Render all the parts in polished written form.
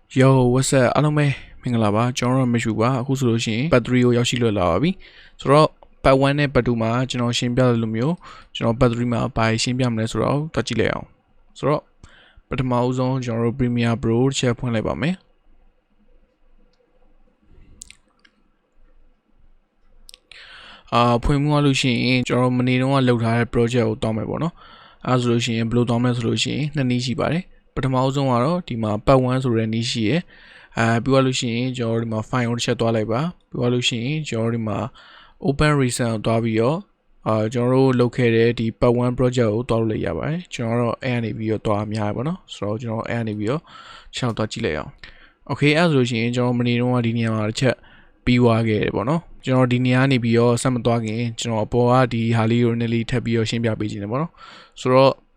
Yo, what's up? အားလုံးပဲမင်္ဂလာပါကျွန်တော်တို့မရှိပါအခုဆိုလို့ရှိရင် part 3ကိုရောက်ရှိလွတ်လာပါပြီဆိုတော့ part 1နဲ့ part 2မှာကျွန်တော်ရှင်းပြတယ်လို့မျိုးကျွန်တော် part 3မှာဘာရှင်းပြမလဲဆိုတော့တွက်ကြည့်လိုက်အောင်ဆိုတော့ပထမအဆုံးကျွန်တော်တို့ Premiere Pro ချက်ဖွင့်လိုက်ပါမယ်ဖွင့်မှုရလို့ရှိရင်ကျွန်တော်မနေ့တုန်းကလုပ်ထားတဲ့ project ကိုတောင်းမယ်ပေါ့နော်အဲဆိုလို့ရှိရင်ဘယ်လိုတောင်းမလဲဆိုလို့ရှိရင်နှစ်နည်းရှိပါတယ်ပထမဆုံးကတော့ဒီမှာ part 1ဆိုတဲ့နည်းရှိရယ်ပြီးသွားလို့ရှိရင်ကျွန်တော်ဒီမှာ file ကိုတစ်ချက်သွားလိုက်ပါပြီးသွားလို့ရှိရင်ကျွန်တော်ဒီမှာ open recent ကိုသွားပြီးတော့ကျွန်တော်တို့လုပ်ခဲ့တဲ့ဒီ part 1 project ကိုတောင်းလို့ရပါတယ်ကျွန်တော်တော့အဲ့အနေပြီးတော့သွားအများပဲပေါ့နော်ဆိုတော့ကျွန်တော်အဲ့အနေပြီးတော့ရှောက်သွားကြည့်လိုက်အောင် okay အဲ့ဆိုလို့ရှိရင်ကျွန်တော်မနေ့တုန်းကဒီနေရာမှာတစ်ချက်ပြီးသွားခဲ့တယ်ပေါ့နော်ကျွန်တော်ဒီနေရာနေပြီးတော့ဆက်မသွားခင်ကျွန်တော်အပေါ်ကဒီဟာလေးကိုနည်းနည်းထပ်ပြီးတော့ရှင်းပြပေးခြင်းတယ်ပေါ့နော်ဆိုတော့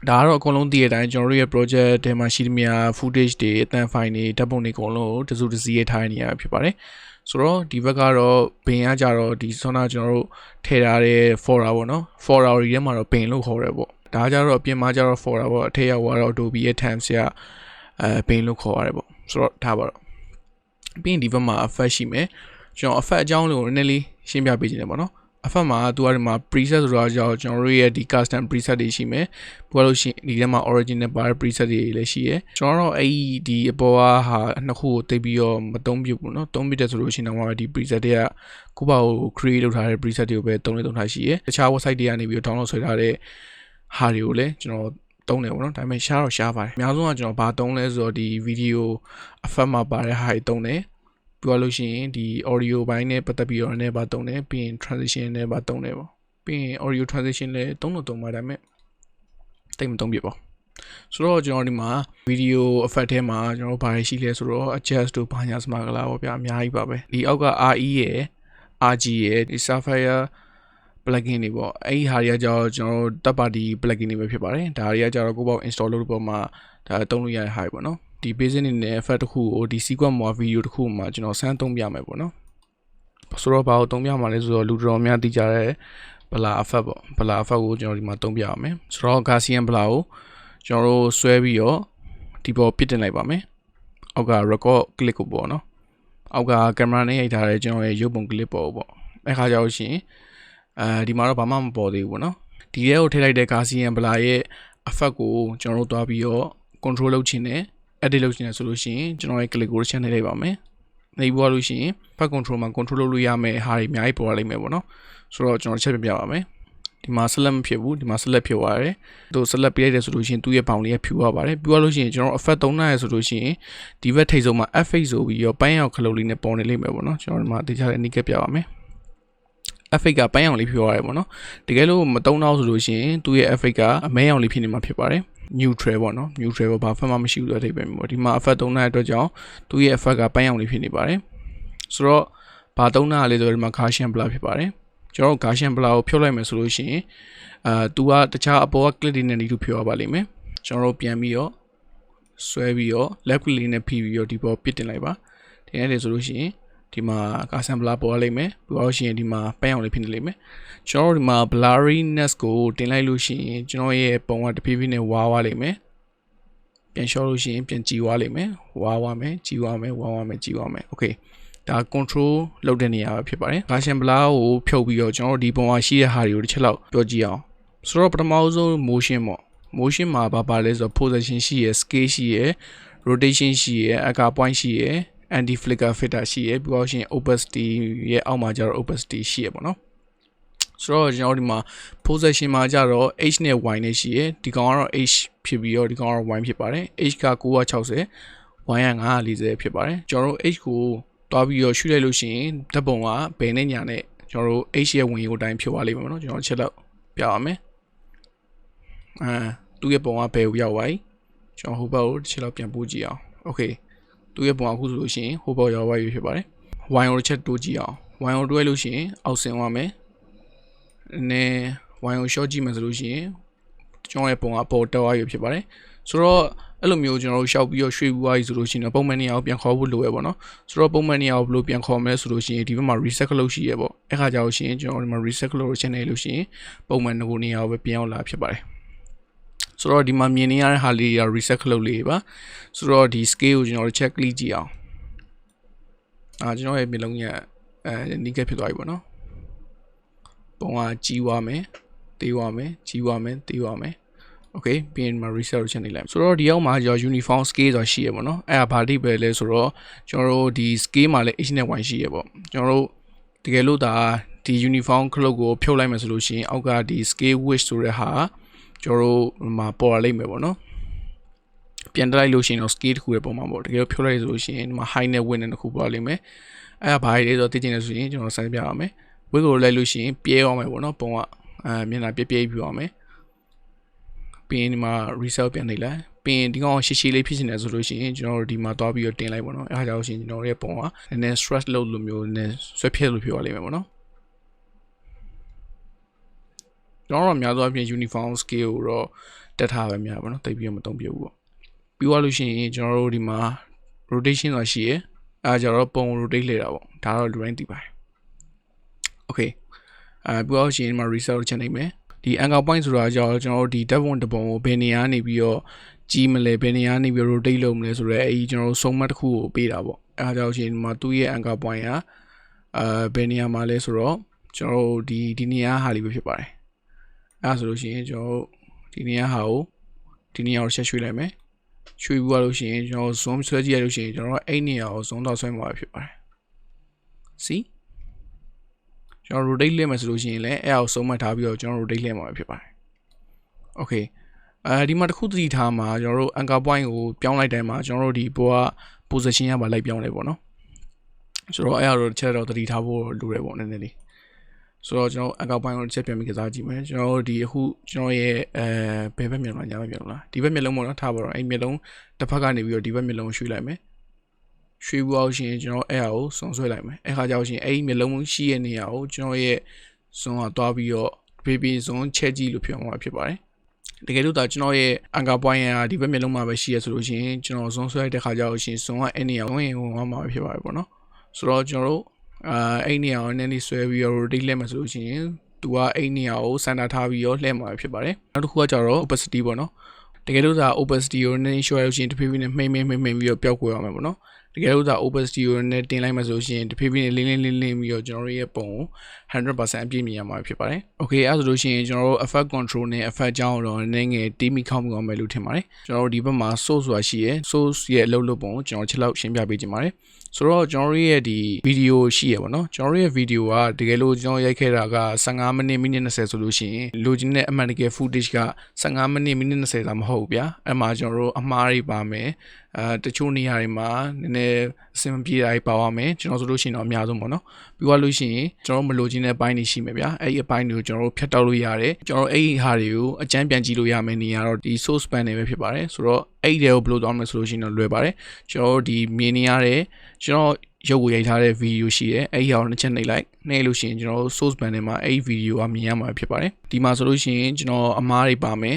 ဒါကတော့အကုန်လုံးတည်တဲ့အတိုင်းကျွန်တော်တို့ရဲ့ project ထဲမှာရှိသမျှ footage တွေအသံ file တွေဓာတ်ပုံတွေအကုန်လုံးကိုတစုတစည်းရထားနေရဖြစ်ပါတယ်ဆိုတော့ဒီဘက်ကတော့ဘင်ကကြတော့ဒီဆောနာကျွန်တော်တို့ထည့်ထားတဲ့ folder ပေါ့နော် folder တွေထဲမှာတော့ဘင်လို့ခေါ်ရဲပေါ့ဒါကြတော့အပြင်မှာကြတော့ folder ပေါ့အထက်ရောက်တော့ Adobe ရဲ့ time ဆရာဘင်လို့ခေါ်ရတယ်ပေါ့ဆိုတော့ထားပါတော့ပြီးရင်ဒီဘက်မှာ effect ရှိမယ်ကျွန်တော် effect အကြောင်းလေးကိုနည်းနည်းလေးရှင်းပြပေးခြင်းတယ်ပေါ့နော်effect မှာသူကဒီမှာ preset ဆိုတာကြောင့်ကျွန်တော်တို့ရဲ့ဒီ custom preset တွေရှိမယ်ပြောလို့ရှိရင်ဒီထဲမှာ original ပါတဲ့ preset တွေလည်းရှိရယ်ကျွန်တော်တို့အဲ့ဒီအပေါ်ကဟာနှစ်ခုကိုတိတ်ပြီးတော့မသုံးပြဘူးเนาะသုံးပြတယ်ဆိုလို့ရှိရင်တော့ဒီ preset တွေကကိုယ့်ဘာကို create လုပ်ထားတဲ့ preset တွေကိုပဲသုံးထားရှိရယ်တခြား website တွေကနေပြီးတော့ download ဆွဲထားတဲ့ဟာတွေကိုလည်းကျွန်တော်သုံးတယ်ပေါ့နော်ဒါပေမဲ့ရှားတော့ရှားပါတယ်အများဆုံးကကျွန်တော်ဘာသုံးလဲဆိုတော့ဒီ video effect မှာပါတဲ့ဟာတွေသုံးတယ်ပြောလို့ရှိရင်ဒီ audio ဘိုင်းနဲ့ပတ်သက်ပြီးတော့လည်းပါသုံးတယ်ပြီးရင် transition နဲ့ပါသုံးတယ်ပေါ့ပြီးရင် audio transition လည်းသုံးပါဒါပေမဲ့တိတ်မသုံးပြပေါ့ဆိုတော့ကျွန်တော်ဒီမှာ video effect ထဲမှာကျွန်တော်ဘာရှိလဲဆိုတော့ adjust တို့ဘာညာစမှာကလာပေါ့ဗျာအများကြီးပါပဲဒီအောက်က RE ရယ် RG ရယ်ဒီ Sapphire plugin တွေပေါ့အဲ့ဒီဟာတွေကကြောင့်ကျွန်တော်တပ်ပါတီ plugin တွေပဲဖြစ်ပါတယ်ဒါတွေကကြောင့်ကိုယ့်ဘောက် install လုပ်လို့ပေါ့မှာဒါသုံးလို့ရတဲ့ဟာတွေပေါ့နော်ဒီ basic အနေနဲ့ effect တစ်ခုကိုဒီ sequence မှာ video တစ်ခုမှာကျွန်တော်စမ်းသုံးပြမယ်ပေါ့နော်ဆိုတော့ဘာကိုသုံးပြမှာလဲဆိုတော့လူတော်များသိကြတဲ့ blur effect ပေါ့ blur effect ကိုကျွန်တော်ဒီမှာသုံးပြရမယ်ဆိုတော့ Gaussian blur ကိုကျွန်တော်တို့ဆွဲပြီးတော့ဒီပေါ်ပြစ်တင်လိုက်ပါမယ်အောက်က record click ကိုပေါ့နော်အောက်က camera နဲ့ရိုက်ထားတဲ့ကျွန်တော်ရဲ့ရုပ်ပုံ clip ပေါ့အဲ့ခါကျတော့ရှင်ဒီမှာတော့ဘာမှမပေါ်သေးဘူးပေါ့နော်ဒီထဲကိုထည့်လိုက်တဲ့ Gaussian blur ရဲ့ effect ကိုကျွန်တော်တို့တွားပြီးတော့ control လုပ်ခြင်းနဲ့ edit လုပ်ခြင်းနဲ့ဆိုလို့ရှိရင်ကျွန်တော်ရဲ့ click ကိုတစ်ချက်နှိပ်လိုက်ပါမယ်နှိပ်ပြီးလို့ရှိရင် file control မှာ control လုပ်လို့ရမယ်ဟာတွေအများကြီးပေါ်လာလိမ့်မယ်ပေါ့နော်ဆိုတော့ကျွန်တော်တစ်ချက်ပြပါမယ်ဒီမှာ select မဖြစ်ဘူးဒီမှာ select ဖြစ်သွားတယ်သူ select ပြလိုက်တယ်ဆိုလို့ရှိရင်သူ့ရဲ့ဘောင်လေးကဖြူသွားပါတယ်ပြီးသွားလို့ရှိရင်ကျွန်တော် effect သုံးနိုင်ရဆိုလို့ရှိရင်ဒီဘက်ထိပ်ဆုံးမှာ f8 ဆိုပြီးတော့ပိုင်းအောင်ခလုတ်လေးနဲ့ပေါ်နေလိမ့်မယ်ပေါ့နော်ကျွန်တော်ဒီမှာတခြားတဲ့ nick ပြပါမယ်F8 ကပိုင်းအောင်လေးဖြစ်သွားတယ်ပေါ့နော်တကယ်လို့မသုံးတော့ဆိုလို့ရှိရင်သူ့ရဲ့ F8 ကအမဲအောင်လေးဖြစ်နေမှာဖြစ်ပါတယ် neutral ပေါ့နော် neutral ဘာဖက်မှမရှိဘူးဆိုတဲ့အထိပ္ပယ်မျိုးဒီမှာ effect သုံးတဲ့အတွက်ကြောင့်သူ့ရဲ့ effect ကပိုင်းအောင်လေးဖြစ်နေပါတယ်ဆိုတော့ဘာသုံးတာလဲဆိုတော့ဒီမှာ Gaussian blur ဖြစ်ပါတယ်ကျွန်တော်တို့ Gaussian blur ကိုဖြုတ်လိုက်မယ်ဆိုလို့ရှိရင်သူကတခြားအပေါ်က click တွေနဲ့ဒီလိုဖြုတ်ရပါလိမ့်မယ်ကျွန်တော်တို့ပြန်ပြီးတော့ဆွဲပြီးတော့ left click လေးနဲ့ဖိပြီးတော့ဒီပေါ်ပြစ်တင်လိုက်ပါဒီနေ့လေဆိုလို့ရှိရင်ဒီမှာ Gaussian blur ပေါ်လာလိမ့်မယ်ပြီးတော့ရှင်ဒီမှာပိုင်းအောင်လေးဖြစ်နေလိမ့်မယ်ကျွန်တော်တို့ဒီမှာ blurriness ကိုတင်လိုက်လို့ရှိရင်ကျွန်တော်ရဲ့ပုံကတဖြည်းဖြည်းနဲ့ဝါးလိမ့်မယ်ပြန်လျှော့လို့ရှိရင်ပြန်ကြည်သွားလိမ့်မယ်ဝါးမယ်ကြည်သွားမယ်ဝါးမယ်ကြည်သွားမယ် okay ဒါ control လုပ်တဲ့နေရာပဲဖြစ်ပါတယ် Gaussian blur ကိုဖြုတ်ပြီးတော့ကျွန်တော်တို့ဒီပုံမှာရှိတဲ့ဟာတွေကိုတစ်ချက်လောက်ပြောကြည့်အောင်ဆိုတော့ပထမဆုံး motion ပေါ့ motion မှာဘာလဲဆိုတော့ position ရှိရယ် scale ရှိရယ် rotation ရှိရယ် anchor point ရှိရယ်anti flicker filter ရှိရယ်ပြီးတော့ရှင် opacity ရဲ့အောက်မှာကျတော့ opacity ရှိရယ်ပေါ့နော်ဆိုတော့ကျွန်တော်ဒီမှာ position မှာကျတော့ h နဲ့ y နဲ့ရှိရယ်ဒီကောင်ကတော့ h ဖြစ်ပြီးတော့ဒီကောင်ကတော့ y ဖြစ်ပါတယ် h က960 y က940ဖြစ်ပါတယ်ကျွန်တော်တို့ h ကိုတွားပြီးတော့ရှုလိုက်လို့ရှိရင်ဓာတ်ပုံကဘယ်နဲ့ညာနဲ့ကျွန်တော်တို့ h ရဲ့ဝင်ရိုးတိုင်းဖြစ်သွားလိမ့်မယ်နော်ကျွန်တော်ချက်တော့ပြပါမယ်သူ့ရဲ့ပုံကဘယ်ကိုရောက်သွားပြီကျွန်တော်ဟိုဘက်ကိုတစ်ချက်လောက်ပြန်ပို့ကြည့်အောင် okayသူ့ရဲ့ပုံအခုဆိုလို့ရှိရင်ဟိုဘော်ရောက်သွားပြီဖြစ်ပါတယ် y ကိုတစ်ချက်တိုးကြည့်အောင် y ကိုတွဲလို့ရှိရင်အောက်ဆင်းသွားမယ်နည်း y ကို short ကြည့်မယ်ဆိုလို့ရှိရင်ကျွန်တော်ရဲ့ပုံကပေါ်တက်သွားပြီဖြစ်ပါတယ်ဆိုတော့အဲ့လိုမျိုးကျွန်တော်တို့ရှောက်ပြီးတော့ရွှေ့ပြီးသွားပြီဆိုလို့ရှိရင်ပုံမှန်နေရာကိုပြန်ခေါ်ဖို့လိုရပေါ့နော်ဆိုတော့ပုံမှန်နေရာကိုဘယ်လိုပြန်ခေါ်မလဲဆိုလို့ရှိရင်ဒီဘက်မှာ reset လုပ်ရှိရပေါ့အဲ့ခါကျတော့ရှိရင်ကျွန်တော်ဒီမှာ reset လုပ်လို့ရှင်းနေလို့ရှိရင်ပုံမှန်နေရာကိုပဲပြန်ရောက်လာဖြစ်ပါတယ် ဆိုတော့ဒီမှာမြင်နေရတဲ့ဟာလေးက reset လုပ်လေးပါဆိုတော့ဒီ scale ကိုကျွန်တော် check လေးကြည့်အောင်ကျွန်တော်ရဲ့မျိုးလုံးရနီးကပ်ဖြစ်သွားပြီပေါ့နော်ပုံကကြီးသွားမယ်သေးသွားမယ်ကြီးသွားမယ်သေးသွားမယ်okay ပြီးရင်မှာ reset လုပ်ချက်နေလိုက်ဆိုတော့ဒီအောက်မှာကျွန်တော် uniform scale ဆိုတာရှိရပေါ့နော်အဲ့ဒါဘာတိပဲလဲဆိုတော့ကျွန်တော်တို့ဒီ scale မှာလည်း h နဲ့ y ရှိရပေါ့ကျွန်တော်တို့တကယ်လို့ဒါဒီ uniform clock ကိုဖြုတ်လိုက်မယ်ဆိုလို့ရှိရင်အောက်ကဒီ scale width ဆိုတဲ့ဟာကျွန်တော်တို့မှာပေါ်လာလိမ့်မယ်ပေါ့နော်ပြန်တက်လိုက်လို့ရှိရင်တော့ scale တစ်ခုပဲပုံမှာပေါ့တကယ်လို့ဖြုတ်လိုက်ဆိုလို့ရှိရင်ဒီမှာ height နဲ့ width နဲ့တစ်ခုပေါ်လာလိမ့်မယ်အဲ့ဒါဘာလဲဆိုတော့သိချင်တယ်ဆိုရင်ကျွန်တော်ဆက်ပြရအောင်မယ် width ကိုလိုက်လို့ရှိရင်ပြဲအောင်မယ်ပေါ့နော်ပုံကမျက်နှာပြဲပြဲပြအောင်မယ်ပြီးရင်ဒီမှာ reset ပြန်နေလိုက်ပြီးရင်ဒီကောင်ရှည်ရှည်လေးဖြစ်နေတယ်ဆိုလို့ရှိရင်ကျွန်တော်တို့ဒီမှာသွားပြီးတော့တင်လိုက်ပေါ့နော်အဲ့ဒါကြောင့်ရှင်ကျွန်တော်ရဲ့ပုံကနည်းနည်း stress လုပ်လို့မျိုးနည်းဆွဲဖြက်လို့ဖြစ်သွားလိမ့်မယ်ပေါ့နော်ကျွန်တော်တို့အများဆုံးအပြင် uniform scale ကိုတော့တက်ထားပဲများပေါ့နော်တိတ်ပြီးတော့မသုံးပြဘူးပေါ့ပြီးသွားလို့ရှိရင်ကျွန်တော်တို့ဒီမှာ rotation ဆိုတာရှိရယ်အဲကြတော့ပုံ rotate လှည့်တာပေါ့ဒါတော့လူတိုင်းသိပါတယ် okay ပြီးတော့ရှင်ဒီမှာ reset ချက်နေမယ်ဒီ anchor point ဆိုတာကြောင့်ကျွန်တော်တို့ဒီ depth 1 တပုံကိုဘယ်နေရာနေပြီးတော့ကြီးမလဲဘယ်နေရာနေပြီး rotate လုပ်မလဲဆိုတော့အဲဒီကျွန်တော်တို့ဆုံးမတစ်ခုကိုပေးတာပေါ့အဲဒါကြောင့်ရှင်ဒီမှာသူ့ရဲ့ anchor point ကဘယ်နေရာမှာလဲဆိုတော့ကျွန်တော်တို့ဒီနေရာဟာလေးပဲဖြစ်ပါတယ်အဲဆိုလို့ရှိရင်ကျွန်တော်ဒီနေရာဟာကိုဒီနေရာကိုဆက်ရွှေ့လိုက်မယ်ရွှေ့ပြီးသွားလို့ရှိရင်ကျွန်တော် zoom ဆွဲကြည့်ရလို့ရှိရင်ကျွန်တော်အဲ့နေရာကို zoom တော့ဆွဲမှာဖြစ်ပါတယ် see ကျွန်တော် rotate လဲမယ်ဆိုလို့ရှိရင်လည်းအဲ့ဒါကိုစုံမှတ်ထားပြီးတော့ကျွန်တော် rotate လဲမှာဖြစ်ပါတယ် okay ဒီမှာတစ်ခုသတိထားမှာကျွန်တော်တို့ anchor point ကိုပြောင်းလိုက်တိုင်းမှာကျွန်တော်တို့ဒီဘောက position ရပါလိုက်ပြောင်းလဲပေါ့နော်ဆိုတော့အဲ့ဒါတော့တစ်ချက်တော့သတိထားဖို့လိုတယ်ပေါ့နည်းနည်းလေးဆိုတော့ကျွန်တော် anchor point ကိုတစ်ချက်ပြန်ပြီးကစားကြည့်မယ်ကျွန်တော်တို့ဒီအခုကျွန်တော်ရဲ့ဘယ်ဘက်မျက်လုံးညာဘက်မျက်လုံးလားဒီဘက်မျက်လုံးပေါ့နော်ထားပါတော့အဲ့မျက်လုံးတစ်ဖက်ကနေပြီးတော့ဒီဘက်မျက်လုံးရွှေ့လိုက်မယ်ရွှေ့ဖို့အောင်ရှင်ကျွန်တော်အဲ့ဟာကိုစုံဆွဲလိုက်မယ်အဲ့ခါကျတော့ရှင်အဲ့ဒီမျက်လုံးရှိရဲ့နေရာကိုကျွန်တော်ရဲ့ဇွန်ကသွားပြီးတော့ဘေဇွန်ချက်ကြည့်လို့ပြောမှာဖြစ်ပါတယ်တကယ်လို့ဒါကျွန်တော်ရဲ့ anchor point ကဒီဘက်မျက်လုံးမှာပဲရှိရဆိုလို့ရှိရင်ကျွန်တော်ဇွန်ဆွဲလိုက်တဲ့ခါကျတော့ရှင်ဇွန်ကအဲ့နေရာကိုဝင်မှာဖြစ်ပါတယ်ပေါ့နော်ဆိုတော့ကျွန်တော်တို့အဲ့နေရာကိုနည်းနည်းဆွဲပြီးတော့ rotate လဲမှာဆိုလို့ရှိရင်သူကအဲ့နေရာကိုစင်တာထားပြီးတော့လှည့်မှာဖြစ်ပါတယ်နောက်တစ်ခုကကျတော့ opacity ပေါ့နော်တကယ်လို့ဒါ opacity ကိုနည်းနည်း show ရလို့ရှိရင်တဖြည်းဖြည်းနဲ့မှိန်ပြီးတော့ပျောက်ကွယ်အောင်မယ်ပေါ့နော်တကယ်လို့ဒါ opacity ကိုနည်းတင်လိုက်မှာဆိုရှင်တဖြည်းဖြည်းနဲ့လင်းပြီးတော့ကျွန်တော်ရဲ့ပုံကို 100% အပြည့်မြင်ရမှာဖြစ်ပါတယ် okay အဲ့ဆိုလို့ရှိရင်ကျွန်တော်တို့ effect control နဲ့ effect ကြောင်းတော့နည်းငယ်တီးမိခောက်မိအောင်မယ်လို့ထင်ပါတယ်ကျွန်တော်တို့ဒီဘက်မှာ source ဆိုတာရှိရယ် source ရဲ့အလုပ်လုပ်ပုံကိုကျွန်တော်ချက်လောက်ရှင်းပြပေးခြင်းပါတယ်ဆိုတော့ကျွန်တော်ရဲ့ဒီဗီဒီယိုရှိရပါတော့ကျွန်တော်ရဲ့ဗီဒီယိုကတကယ်လို့ကျွန်တော်ရိုက်ခဲ့တာက15မိနစ်20ဆိုလို့ရှိရင်လိုချင်တဲ့အမှန်တကယ် footage က15မိနစ်20သာမဟုတ်ဘူးဗျာအဲ့မှာကျွန်တော်တို့အမှားတွေပါမယ်တချို့နေရာတွေမှာနည်းနည်းအဆင်မပြေတာတွေပါသွားမယ်ကျွန်တော်ဆိုလို့ရှိရင်တော့အများဆုံးပေါ့နော်ပြီးသွားလို့ရှိရင်ကျွန်တော်မလိုချင်တဲ့အပိုင်းတွေရှိမယ်ဗျာအဲ့ဒီအပိုင်းတွေကိုကျွန်တော်တို့ဖြတ်တောက်လို့ရတယ်ကျွန်တော်အဲ့ဒီဟာတွေကိုအကြမ်းပြန်ကြည့်လို့ရမယ်နေရာတော့ဒီ source span တွေပဲဖြစ်ပါတယ်ဆိုတော့အဲ့ဒီတွေကိုဘယ်လိုသွားမလဲဆိုလို့ရှိရင်တော့လွယ်ပါတယ်ကျွန်တော်တို့ဒီမြင်နေရတဲ့ကျွန်တော်ရုပ်ကိုရိုက်ထားတဲ့ဗီဒီယိုရှိတယ်အဲ့ဒီဟာကိုနှစ်ချက်နှိပ်လိုက်နှိပ်လို့ရှိရင်ကျွန်တော်တို့ source band ထဲမှာအဲ့ဒီဗီဒီယိုကမြင်ရမှာဖြစ်ပါတယ်ဒီမှာဆိုလို့ရှိရင်ကျွန်တော်အမားတွေပါမယ်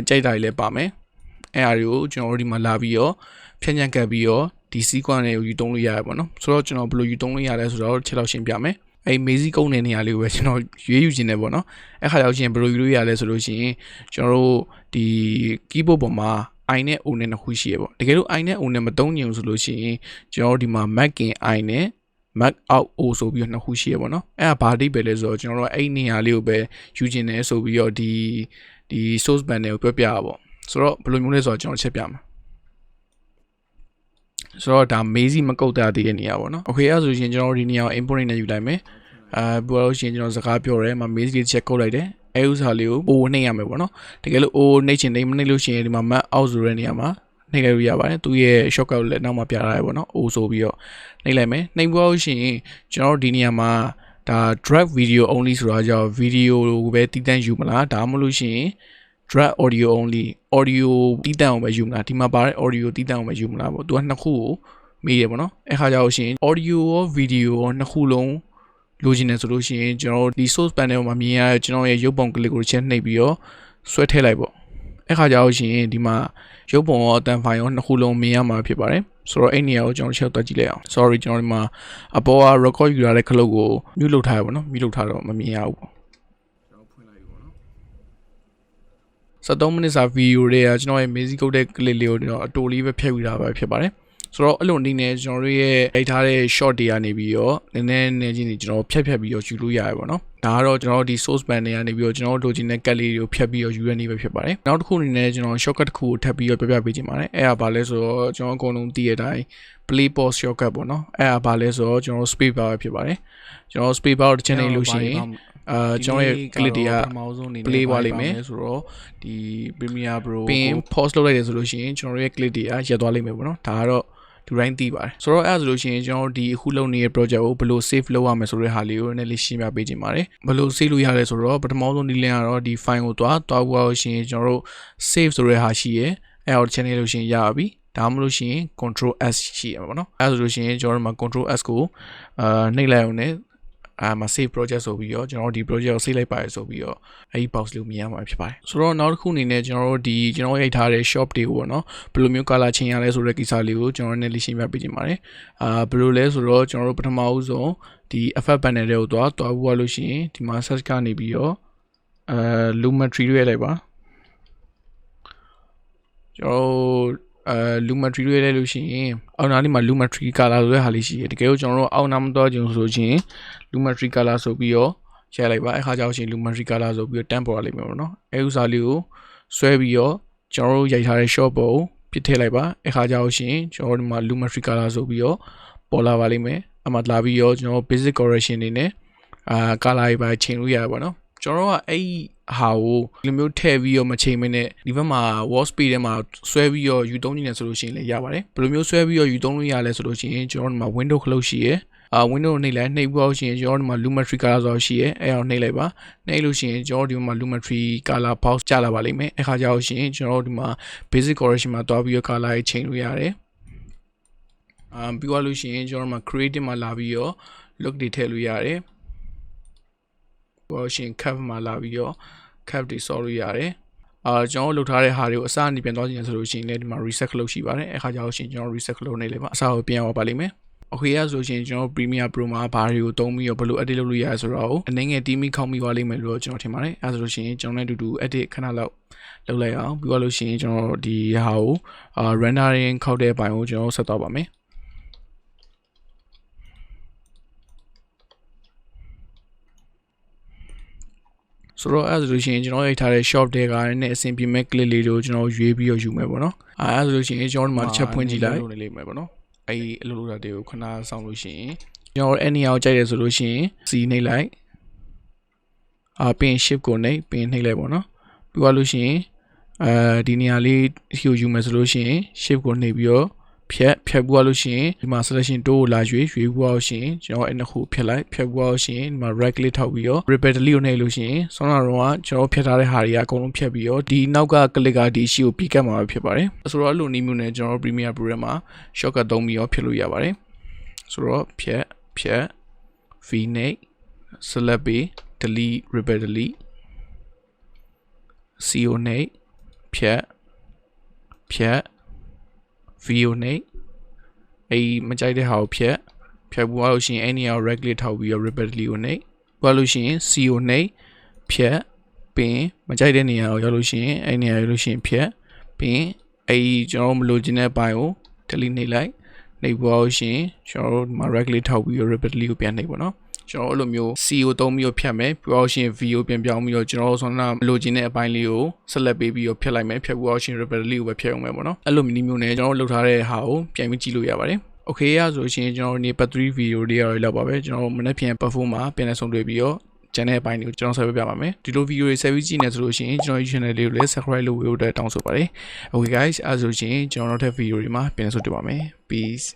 ကြိုက်တာတွေလည်းပါမယ်အဲ့အရာတွေကိုကျွန်တော်တို့ဒီမှာလာပြီးတော့ဖြန့်ညံ့ကပ်ပြီးတော့ဒီ sequence တွေကိုယူသုံးလို့ရတယ်ပေါ့နော်ဆိုတော့ကျွန်တော်ဘယ်လိုယူသုံးလို့ရလဲဆိုတော့ချက်တော့ရှင်းပြမယ်အဲ့မေးစီကုန်းတဲ့နေရာလေးကိုပဲကျွန်တော်ရွေးယူခြင်းတယ်ပေါ့နော်အဲ့ခါရောက်ချင်းဘယ်လိုယူလို့ရလဲဆိုလို့ရှိရင်ကျွန်တော်တို့ဒီ keyboard ပေါ်မှာ I နဲ့ O နဲ့နှစ်ခုရှိရပေါ့တကယ်လို့ I နဲ့ O နဲ့မသုံးညင်ဆိုလို့ရှိရင်ကျွန်တော်တို့ဒီမှာ Mac in I နဲ့ Mac out O ဆိုပြီးတော့နှစ်ခုရှိရပေါ့နော်အဲ့ဒါဘာတိပဲလဲဆိုတော့ကျွန်တော်တို့အဲ့နေရာလေးကိုပဲယူခြင်းတယ်ဆိုပြီးတော့ဒီ source band တွေကိုပြောပြရပါပေါ့ဆိုတော့ဘယ်လိုမျိုးလဲဆိုတော့ကျွန်တော်ချက်ပြမယ်ဆိုတော့ဒါမေးစီမကုတ်တာတည်တဲ့နေရာပေါ့နော် okay အဲ့ဆိုရင်ကျွန်တော်တို့ဒီနေရာကို import နဲ့ယူလိုက်မယ်ပြီးတော့ရှင်ကျွန်တော်စကားပြောရဲမှာမေးစီတစ်ချက်ကုတ်လိုက်တယ်အဲဥစားလေးကို O နှိပ်ရမယ်ပေါ့နော်တကယ်လို့ O နှိပ်ချင်မနှိပ်လို့ရှိရင်ဒီမှာ Mac out ဆိုတဲ့နေရာမှာနှိပ်လိုက်လို့ရပါတယ်သူရဲ့ shortcut ကိုလည်းနောက်မှပြထားရပေါ့နော် O ဆိုပြီးတော့နှိပ်လိုက်မယ်နှိပ်ပြီးတော့ရှင်ကျွန်တော်တို့ဒီနေရာမှာဒါ drag video only ဆိုတာကြောင့် video ကိုပဲတည်တံ့ယူမလားဒါမှမဟုတ်လို့ရှိရင် drag audio only audio တည်တံ့အောင်ပဲယူမလားဒီမှာပါတဲ့ audio တည်တံ့အောင်ပဲယူမလားပေါ့သူကနှစ်ခုကိုမေးရပေါ့နော်အဲ့ခါကျတော့ရှင် audio ရော video ရောနှစ်ခုလုံးလိုချင်တယ်ဆိုလို့ရှိရင်ကျွန်တော်တို့ဒီ source panel မှာမြင်ရတဲ့ကျွန်တော်ရဲ့ရုပ်ပုံကလစ်ကိုချက်နှိပ်ပြီးတော့ဆွဲထည့်လိုက်ပေါ့အဲ့ခါကျတော့ရှင်ဒီမှာရုပ်ပုံရောအတန်ဖိုင်ရောနှစ်ခုလုံးမြင်ရမှာဖြစ်ပါတယ်ဆိုတော့အဲ့နေရာကိုကျွန်တော်ချက်သွားကြည့်လိုက်အောင် sorry ကျွန်တော်ဒီမှာအပေါ်က record ယူရတဲ့ခလုတ်ကို mute လုပ်ထားရပါတော့ mute လုပ်ထားတော့မမြင်ရဘူးပေါ့ကျွန်တော်ဖွင့်လိုက်ပြီပေါ့နော်စ 73 minutes စာ video တွေကကျွန်တော်ရဲ့ music ကုတ်တဲ့ clip လေးကိုကျွန်တော်အတူလေးပဲဖျက်ပြီးတာပဲဖြစ်ပါတယ်ဆိုတော့အဲ့လိုအနေနဲ့ကျွန်တော်တို့ရဲ့ရိုက်ထားတဲ့ short တွေကနေပြီးတော့နည်းနည်းချင်းတွေကျွန်တော်ဖြတ်ပြီးတော့ယူလို့ရတယ်ပေါ့နော်ဒါကတော့ကျွန်တော်ဒီ source band တွေကနေပြီးတော့ကျွန်တော်တို့လိုချင်တဲ့ cut လေးတွေကိုဖြတ်ပြီးတော့ယူရနေပဲဖြစ်ပါတယ်နောက်တစ်ခုအနေနဲ့ကျွန်တော် shortcut တစ်ခုကိုထပ်ပြီးတော့ပြပေးချင်ပါတယ်အဲ့ဒါဘာလဲဆိုတော့ကျွန်တော်အကုန်လုံးသိတဲ့အတိုင်း play pause shortcut ပေါ့နော်အဲ့ဒါဘာလဲဆိုတော့ကျွန်တော် space bar ပဲဖြစ်ပါတယ်ကျွန်တော် space bar ကိုတစ်ချက်နေလို့ရှိရင်ကျွန်တော်ရဲ့ clip တွေက play သွားလိမ့်မယ်ဆိုတော့ဒီ Premiere Pro ပင် pause လုပ်လိုက်တယ်ဆိုလို့ရှိရင်ကျွန်တော်ရဲ့ clip တွေကရပ်သွားလိမ့်မယ်ပေါ့နော်ဒါကတော့ဒီတိုင်းသိပါတယ်ဆိုတော့အဲ့ဒါဆိုလို့ရှိရင်ကျွန်တော်ဒီအခုလုပ်နေတဲ့ project ကိုဘယ်လို save လုပ်ရမလဲဆိုတဲ့ဟာလေးကိုနည်းနည်းရှင်းပြပေးချင်ပါတယ်ဘယ်လို save လုပ်ရလဲဆိုတော့ပထမဆုံးဒီ link ကတော့ဒီ file ကိုသွားဖို့လို့ရှိရင်ကျွန်တော်တို့ save ဆိုတဲ့ဟာရှိရယ်အဲ့တော့ channel လို့ရှိရင်ရပါပြီဒါမှမဟုတ်လို့ရှိရင် control s ရှိရမှာပေါ့နော်အဲ့ဒါဆိုလို့ရှိရင်ကျွန်တော်တို့မှာ control s ကိုနှိပ်လိုက်အောင်နဲ့မှာ save project ဆိုပြီးတော့ကျွန်တော်ဒီ project ကို save လိုက်ပါတယ်ဆိုပြီးတော့အဲဒီ box လေးကိုမြင်ရမှာဖြစ်ပါတယ်ဆိုတော့နောက်တစ်ခုအနေနဲ့ကျွန်တော်တို့ရိုက်ထားတဲ့ shop တွေကိုပေါ့နော်ဘယ်လိုမျိုး color ချင်းရလဲဆိုတဲ့ကိစ္စလေးကိုကျွန်တော်နည်းနည်းရှင်းပြပေးချင်ပါတယ်ဘယ်လိုလဲဆိုတော့ကျွန်တော်တို့ပထမဦးဆုံးဒီ effect panel တွေကိုသွားဖို့လို့ရှိရင်ဒီမှာ search ကနေပြီးတော့lumetri တွေလိုက်ပါကျွန်တော်lumetri တွေလိုက်လို့ရှိရင်အောက်နားလေးမှာ lumetri color ဆိုတဲ့ဟာလေးရှိတယ်တကယ်လို့ကျွန်တော်တို့အောက်နားမသွားကြဘူးဆိုရင် lumetri color ဆိုပြီးတော့ရိုက်လိုက်ပါအခါကျတော့ရှင် lumetri color ဆိုပြီးတော့တန်းပေါ်လာလိမ့်မယ်ပေါ့နော်အဲဥစားလေးကိုဆွဲပြီးတော့ကျွန်တော်တို့ရိုက်ထားတဲ့ shot ပုံပြစ်ထည့်လိုက်ပါအခါကျတော့ရှင်ကျွန်တော်တို့ဒီမှာ lumetri color ဆိုပြီးတော့ပေါ်လာပါလိမ့်မယ်အမှလာပြီးတော့ကျွန်တော် basic correction တွေနဲ့color တွေပါချိန်လို့ရတယ်ပေါ့နော်ကျွန်တော်တို့ကအဲ့ဟာကိုဒီလိုမျိုးထည့်ပြီးတော့မချိန်မနဲ့ဒီဘက်မှာ wall speed ထဲမှာဆွဲပြီးတော့ယူသုံးနေတယ်ဆိုလို့ရှိရင်လည်းရပါတယ်ဘယ်လိုမျိုးဆွဲပြီးတော့ယူသုံးလို့ရလဲဆိုလို့ရှိရင်ကျွန်တော်တို့မှာ window close ရှိရယ်window နှိပ်လိုက်နှိပ်ပြီးတော့ရှိရင်ကျွန်တော်တို့မှာ lumetri color ဆိုရှိရယ်အဲ့အောင်နှိပ်လိုက်ပါနှိပ်လို့ရှိရင်ကျွန်တော်တို့ဒီမှာ lumetri color box ကျလာပါလိမ့်မယ်အခါကျတော့ရှိရင်ကျွန်တော်တို့ဒီမှာ basic correction မှာတွားပြီးတော့ color တွေချိန်လို့ရတယ်ပြီးသွားလို့ရှိရင်ကျွန်တော်တို့မှာ creative မှာလာပြီးတော့ look တွေထည့်လို့ရတယ်ဘောရှင် cap မှာလာပြီးတော့ cap တွေဆော်လို့ရတယ်ကျွန်တော်လုပ်ထားတဲ့ဟာတွေကိုအစအနေပြန်သွားခြင်းဆိုလို့ရှိရင်လည်းဒီမှာ reset လုပ်ရှိပါတယ်အခါကျတော့ရှင်ကျွန်တော် reset လုပ်နေလေပါအစကိုပြန်သွားပါလိမ့်မယ်โอเคအဲ့ဆိုရှင်ကျွန်တော် Premiere Pro မှာဘာတွေကိုသုံးပြီးတော့ဘယ်လို edit လုပ်လို့ရလဲဆိုတော့အနေငယ်တီးမိခေါက်မိသွားလိမ့်မယ်လို့ကျွန်တော်ထင်ပါတယ်အဲ့ဆိုလို့ရှိရင်ကျွန်တော်နဲ့အတူတူ edit ခဏလောက်လုပ်လိုက်အောင်ပြီးတော့လို့ရှိရင်ကျွန်တော်ဒီဟာကိုrendering ခောက်တဲ့အပိုင်းကိုကျွန်တော်ဆက်သွားပါမယ်ဆိုတော့အဲ့ဆိုလို့ရှိရင်ကျွန်တော်ရိုက်ထားတဲ့ shop တွေကလည်းအဆင်ပြေမဲ့ clip လေးတွေကိုကျွန်တော်ရွေးပြီးတော့ယူမယ်ပေါ့နော်အဲ့ဆိုလို့ရှိရင်ကျွန်တော်ဒီမှာတစ်ချက်ဖွင့်ကြည့်လိုက်လုပ်နေလိမ့်မယ်ပေါ့နော်အဲ့အလုပ်လုပ်တာတွေကိုခဏဆောင်လို့ရှိရင်ကျွန်တော်အဲ့နေရာကိုကြိုက်တယ်ဆိုလို့ရှိရင် C နှိပ်လိုက်ပင် shift ကိုနှိပ်ပင်နှိပ်လိုက်ပေါ့နော်ပြီးသွားလို့ရှိရင်ဒီနေရာလေးယူမယ်ဆိုလို့ရှိရင် shift ကိုနှိပ်ပြီးတော့ဖြတ်ပြီးသွားလို့ရှိရင်ဒီမှာ selection tool ကိုလာရွေးပြီးသွားလို့ရှိရင်ကျွန်တော်အဲ့နှစ်ခုဖြတ်လိုက်ဖြတ်ပြီးသွားလို့ရှိရင်ဒီမှာ right click ထောက်ပြီးတော့ repeatedly ကိုနှိပ်လို့ရှိရင်ဆောင်းလာတော့ကျွန်တော်ဖြတ်ထားတဲ့ဟာတွေအကုန်လုံးဖြတ်ပြီးတော့ဒီနောက်က click ကဒီရှိကိုပြီးကတ်မှာဖြစ်ပါတယ်ဆိုတော့အဲ့လိုနည်းမျိုးနဲ့ကျွန်တော် Premiere Pro မှာ shortcut သုံးပြီးတော့ဖြတ်လို့ရပါတယ်ဆိုတော့ဖြတ် V နှိပ် select ပြီး delete repeatedly C ကိုနှိပ်ဖြတ် video နဲ့အဲ့မကြိုက်တဲ့ဟာကိုဖြတ်ပြီးလို့ရှိရင်အဲ့နေရာကို right click ထောက်ပြီးတော့ repeatedly ကိုနှိပ်ပြီးလို့ရှိရင် C ကိုနှိပ်ဖြတ်ပင်မကြိုက်တဲ့နေရာကိုရောက်လို့ရှိရင်အဲ့နေရာရောက်လို့ရှိရင်ဖြတ်ပင်အဲ့ကျွန်တော်မလိုချင်တဲ့ဘိုင်ကို delete နှိပ်လိုက်နှိပ်ပြီးလို့ရှိရင်ကျွန်တော်ဒီမှာ right click ထောက်ပြီးတော့ repeatedly ကိုပြန်နှိပ်ပါနော်ကျွန်တော်အဲ့လိုမျိုး C ကိုသုံးပြီးတော့ဖြတ်မယ်ပြီးတော့ရှင် V ကိုပြန်ပြောင်းပြီးတော့ကျွန်တော်ဆိုတော့မလိုချင်တဲ့အပိုင်းလေးကို select ပေးပြီးတော့ဖြတ်လိုက်မယ်ဖြတ်ပြီးတော့ရှင် repeatedly ကိုပဲဖြတ်အောင်မယ်ပေါ့နော်အဲ့လိုမျိုးနဲ့ကျွန်တော်လုပ်ထားတဲ့ဟာကိုပြန်ပြီးကြည့်လို့ရပါတယ်โอเคရဆိုရှင်ကျွန်တော်ဒီ part 3 video တွေရလောက်ပါပဲကျွန်တော်မနေ့ပြန် perform မှာပြန်လည်ဆုံးတွေ့ပြီးတော့ကျန်တဲ့အပိုင်းတွေကိုကျွန်တော်ဆက်ပြပါမယ်ဒီလို video တွေဆက်ပြီးကြည့်နေဆိုလို့ရှိရင်ကျွန်တော် channel လေးကိုလည်း subscribe လုပ်ဝေဖို့တောင်းဆိုပါတယ် okay guys အဲဆိုရှင်ကျွန်တော်နောက်ထပ် video တွေမှာပြန်လည်ဆုံးတွေ့ပါမယ် peace